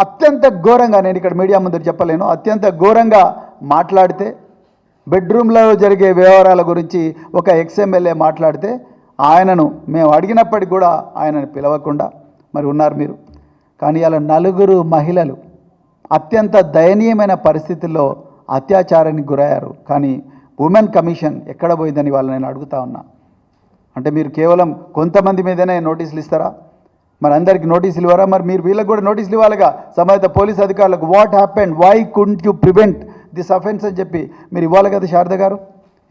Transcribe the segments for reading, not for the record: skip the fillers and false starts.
అత్యంత ఘోరంగా, నేను ఇక్కడ మీడియా ముందు చెప్పలేను, అత్యంత ఘోరంగా మాట్లాడితే, బెడ్రూమ్లో జరిగే వ్యవహారాల గురించి ఒక ఎక్స్ఎమ్మెల్యే మాట్లాడితే ఆయనను మేము అడిగినప్పటికి కూడా ఆయనను పిలవకుండా మరి ఉన్నారు మీరు. కానీ అలా నలుగురు మహిళలు అత్యంత దయనీయమైన పరిస్థితుల్లో అత్యాచారానికి గురయ్యారు. కానీ ఉమెన్ కమిషన్ ఎక్కడ పోయిందని వాళ్ళు నేను అడుగుతా ఉన్నా. అంటే మీరు కేవలం కొంతమంది మీదనే నోటీసులు ఇస్తారా? మరి అందరికి నోటీసులు ఇవ్వరా? మరి మీరు వీళ్ళకి కూడా నోటీసులు ఇవ్వాలిగా సంబంధిత పోలీస్ అధికారులకు. What happened, why couldn't you prevent this offence అని చెప్పి మీరు ఇవ్వాలి కదా శారద గారు,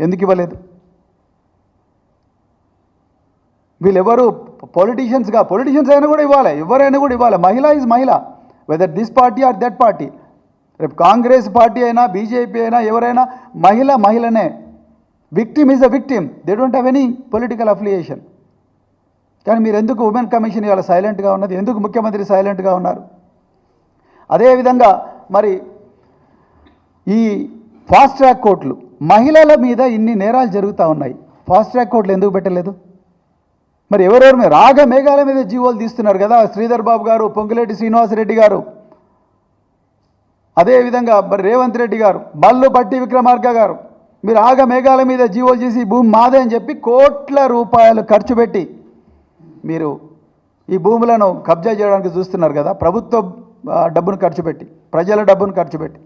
ఎందుకు ఇవ్వలేదు? వీళ్ళెవరు పొలిటీషియన్స్ అయినా కూడా ఇవ్వాలి, ఎవరైనా కూడా ఇవ్వాలి. మహిళ ఈజ్ మహిళ, whether this party or that party. రేపు కాంగ్రెస్ పార్టీ అయినా బీజేపీ అయినా ఎవరైనా మహిళనే. Victim is a victim, they don't have any political affiliation. కానీ మీరు ఎందుకు ఉమెన్ కమిషన్ ఇవాళ సైలెంట్గా ఉన్నది? ఎందుకు ముఖ్యమంత్రి సైలెంట్గా ఉన్నారు? అదేవిధంగా మరి ఈ ఫాస్ట్ ట్రాక్ కోర్టులు, మహిళల మీద ఇన్ని నేరాలు జరుగుతూ ఉన్నాయి, ఫాస్ట్ ట్రాక్ కోర్టులు ఎందుకు పెట్టలేదు? మరి ఎవరెవరి మీద రాగ మేఘాల మీద జీవోలు తీస్తున్నారు కదా, శ్రీధర్ బాబు గారు, పొంగులేటి శ్రీనివాసరెడ్డి గారు, అదేవిధంగా మరి రేవంత్ రెడ్డి గారు, బల్లు పట్టి విక్రమార్క గారు, మీరు ఆగ మేఘాల మీద జీవోలు చేసి భూమి మాదే అని చెప్పి కోట్ల రూపాయలు ఖర్చు పెట్టి మీరు ఈ భూములను కబ్జా చేయడానికి చూస్తున్నారు కదా. ప్రభుత్వ డబ్బును ఖర్చు పెట్టి, ప్రజల డబ్బును ఖర్చు పెట్టి,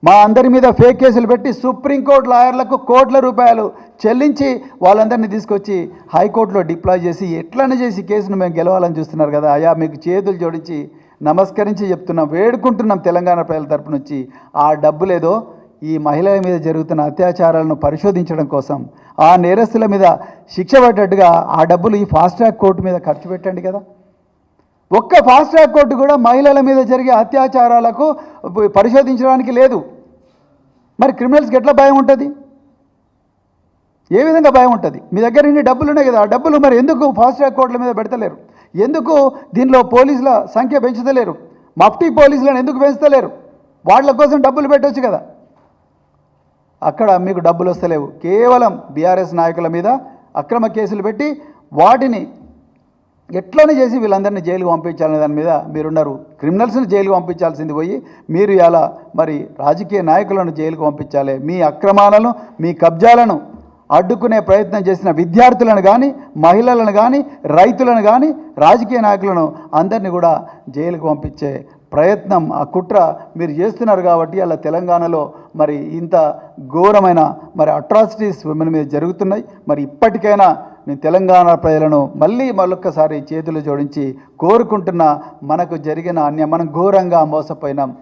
మా అందరి మీద ఫేక్ కేసులు పెట్టి సుప్రీంకోర్టు లాయర్లకు కోట్ల రూపాయలు చెల్లించి వాళ్ళందరినీ తీసుకొచ్చి హైకోర్టులో డిప్లాయ్ చేసి ఎట్లనే చేసి కేసును మేము గెలవాలని చూస్తున్నారు కదా. అయా మీకు చేతులు జోడించి నమస్కరించి చెప్తున్నాం, వేడుకుంటున్నాం తెలంగాణ ప్రజల తరపు నుంచి. ఆ డబ్బులేదో ఈ మహిళల మీద జరుగుతున్న అత్యాచారాలను పరిశోధించడం కోసం, ఆ నేరస్తుల మీద శిక్ష పడ్డట్టుగా ఆ డబ్బులు ఈ ఫాస్ట్ ట్రాక్ కోర్టు మీద ఖర్చు పెట్టండి కదా. ఒక్క ఫాస్ట్ ట్రాక్ కోర్టు కూడా మహిళల మీద జరిగే అత్యాచారాలకు పరిశోధించడానికి లేదు. మరి క్రిమినల్స్కి ఎట్లా భయం ఉంటుంది? ఏ విధంగా భయం ఉంటుంది? మీ దగ్గర ఇన్ని డబ్బులు ఉన్నాయి కదా, ఆ డబ్బులు మరి ఎందుకు ఫాస్ట్ ట్రాక్ కోర్టుల మీద పెడతలేరు? ఎందుకు దీనిలో పోలీసుల సంఖ్య పెంచుతలేరు? మఫ్టీ పోలీసులను ఎందుకు పెంచుతలేరు? వాళ్ళ కోసం డబ్బులు పెట్టవచ్చు కదా. అక్కడ మీకు డబ్బులు వస్తలేవు. కేవలం బీఆర్ఎస్ నాయకుల మీద అక్రమ కేసులు పెట్టి వాటిని ఎట్లనే చేసి వీళ్ళందరినీ జైలుకు పంపించాలనే దాని మీద మీరున్నారు. క్రిమినల్స్ని జైలుకు పంపించాల్సింది పోయి మీరు ఇలా మరి రాజకీయ నాయకులను జైలుకు పంపించాలి. మీ అక్రమాలను, మీ కబ్జాలను అడ్డుకునే ప్రయత్నం చేసిన విద్యార్థులను కానీ, మహిళలను కానీ, రైతులను కానీ, రాజకీయ నాయకులను అందరినీ కూడా జైలుకు పంపించే ప్రయత్నం, ఆ కుట్ర మీరు చేస్తున్నారు. కాబట్టి అలా తెలంగాణలో మరి ఇంత ఘోరమైన మరి అట్రాసిటీస్ విమెన్ మీద జరుగుతున్నాయి. మరి ఇప్పటికైనా నేను తెలంగాణ ప్రజలను మళ్ళొక్కసారి చేతులు జోడించి కోరుకుంటున్నా, మనకు జరిగిన మనం ఘోరంగా మోసపోయినాం.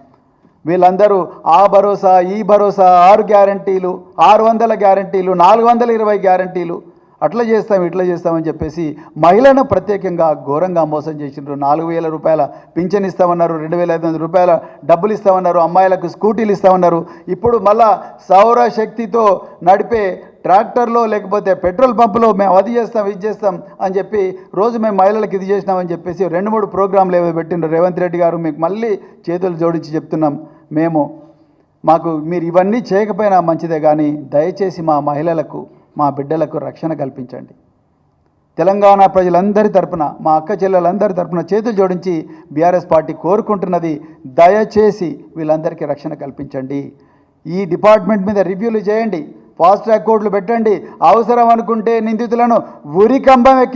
వీళ్ళందరూ ఆ భరోసా, ఈ భరోసా, 6 గ్యారంటీలు, 600 గ్యారంటీలు, 420 గ్యారంటీలు, అట్లా చేస్తాం ఇట్లా చేస్తామని చెప్పేసి మహిళను ప్రత్యేకంగా ఘోరంగా మోసం చేసినారు. 4,000 రూపాయల పింఛన్ ఇస్తామన్నారు, 2,500 రూపాయల డబ్బులు ఇస్తామన్నారు, అమ్మాయిలకు స్కూటీలు ఇస్తామన్నారు. ఇప్పుడు మళ్ళా సౌరశక్తితో నడిపే ట్రాక్టర్లో లేకపోతే పెట్రోల్ పంపులో మేము అది చేస్తాం ఇది చేస్తాం అని చెప్పి రోజు మేము మహిళలకు ఇది చేసినామని చెప్పేసి 2-3 ప్రోగ్రాంలు ఏవో పెట్టిండ్రు. రేవంత్ రెడ్డి గారు మీకు మళ్ళీ చేతులు జోడించి చెప్తున్నాం, మాకు మీరు ఇవన్నీ చేయకపోయినా మంచిదే, కానీ దయచేసి మా మహిళలకు, మా బిడ్డలకు రక్షణ కల్పించండి. తెలంగాణ ప్రజలందరి తరపున, మా అక్క చెల్లెలందరి తరపున చేతులు జోడించి బీఆర్ఎస్ పార్టీ కోరుకుంటున్నది, దయచేసి వీళ్ళందరికీ రక్షణ కల్పించండి. ఈ డిపార్ట్మెంట్ మీద రివ్యూలు చేయండి, ఫాస్ట్ ట్రాక్ కోర్టులు పెట్టండి, అవసరం అనుకుంటే నిందితులను ఉరికంబం ఎక్కి